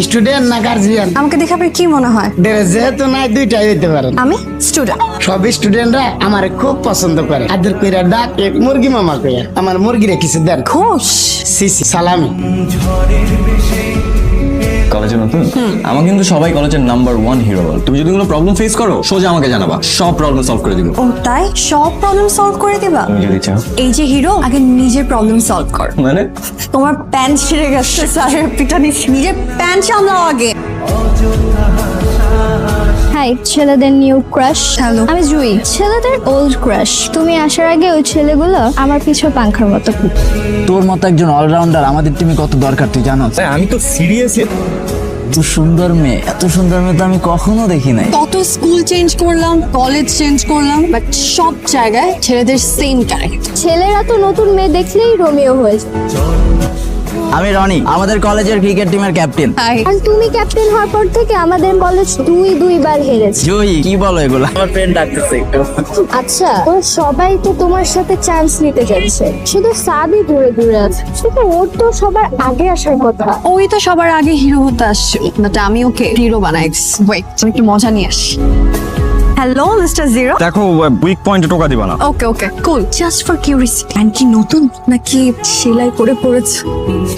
Student না guardian? আমাকে দেখে আপনার কি মনে হয়? যেহেতু নাই দুইটাই হইতে পারেন। আমি স্টুডেন্ট। সব স্টুডেন্টরা আমার খুব পছন্দ করে, আদর কইরা ডাকে মুরগি মামা কইয়া। আমার মুরগিরে কিছু দেন। ঘোষ। সিসি সালামি। কলেজে নতুন? আমার কিন্তু সবাই কলেজের নাম্বার 1 হিরো বল। তুমি যদি কোনো প্রবলেম ফেস করো সোজা আমাকে জানাবা, সব প্রবলেম সলভ করে দিব। ও তাই? সব প্রবলেম সলভ করে দিবা? তুমি যদি চাও। এই যে হিরো, আগে নিজের প্রবলেম সলভ কর। মানে তোমার প্যান্ট ছিঁড়ে গেছে, স্যারের পিটানি, নিজের প্যান্ট সামলাও আগে। হাই, ছেলেদের নিউ ক্রাশ। Hello. আমি জুই, ছেলেদের ওল্ড ক্রাশ। তুমি আসার আগে ওই ছেলেগুলো আমার পিছু পাংখার মতো। তোর মতো একজন অলরাউন্ডার আমাদের টিমে কত দরকার তুই জানো? আমি তো সিরিয়াস। এত সুন্দর মেয়ে, এত সুন্দর মেয়ে তো আমি কখনো দেখি নাই। কত স্কুল চেঞ্জ করলাম, কলেজ চেঞ্জ করলাম, বাট সব জায়গায় ছেলেদের সেম ক্যারেক্টার। ছেলেরা তো নতুন মেয়ে দেখলেই রোমিও হয়ে যায়। আমি রনি, আমাদের কলেজের ক্রিকেট টিমের ক্যাপ্টেন। আর তুমি ক্যাপ্টেন হওয়ার পর থেকে আমাদের কলেজ দুইবার হেরেছে। জুই, কি বলো এগুলা? আমার ফ্রেন্ড ডাকতেছে। আচ্ছা, তো সবাই তো তোমার সাথে চান্স নিতে যাচ্ছে, শুধু সাবই দূরে দূরে আছে। শুধু ওর তো সবার আগে আসার কথা। ওই তো সবার আগে হিরো হতে আসছিল, বাট আমি ওকে হিরো বানাই দিছি। ওয়েট, আমি একটু মজা নিয়ে আসি। Hello mister zero. দেখো উইক পয়েন্টে টোকা দিবা না। ওকে ওকে কুল, জাস্ট ফর কিউরিওসিটি। আর কি নতুন নাকি সেলাই করে পড়েছে?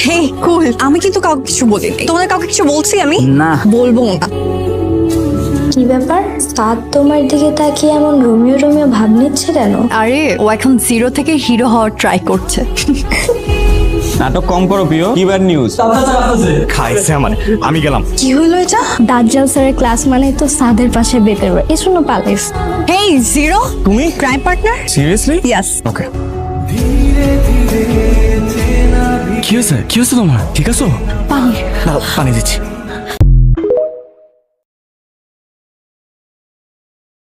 হে কুল, আমি কিন্তু কাউকে কিছু বলিনি। তোমাদের কাউকে কিছু বলছি আমি? না। বলবো না। কি ব্যাপার, সাদ তোমার দিকে তাকিয়ে এমন রোমিও রোমিও ভাব নিচ্ছে কেন? আরে ও এখন জিরো থেকে হিরো হওয়ার ট্রাই করছে। নাটক কম করো প্রিয়। কি ব্যাড নিউজ? খাইছে মানে। আমি গেলাম। কি হলো এটা? দাজ্জাল স্যারের ক্লাস মানে তো সাদের পাশে বেতের বাড়ি। এজন্য পালিস। হেই জিরো, তুমি ক্রাইম পার্টনার? সিরিয়াসলি? ইয়েস। ওকে। কি হয়েছে তোমার? ঠিক আছো? পানি। পানি দিচ্ছি।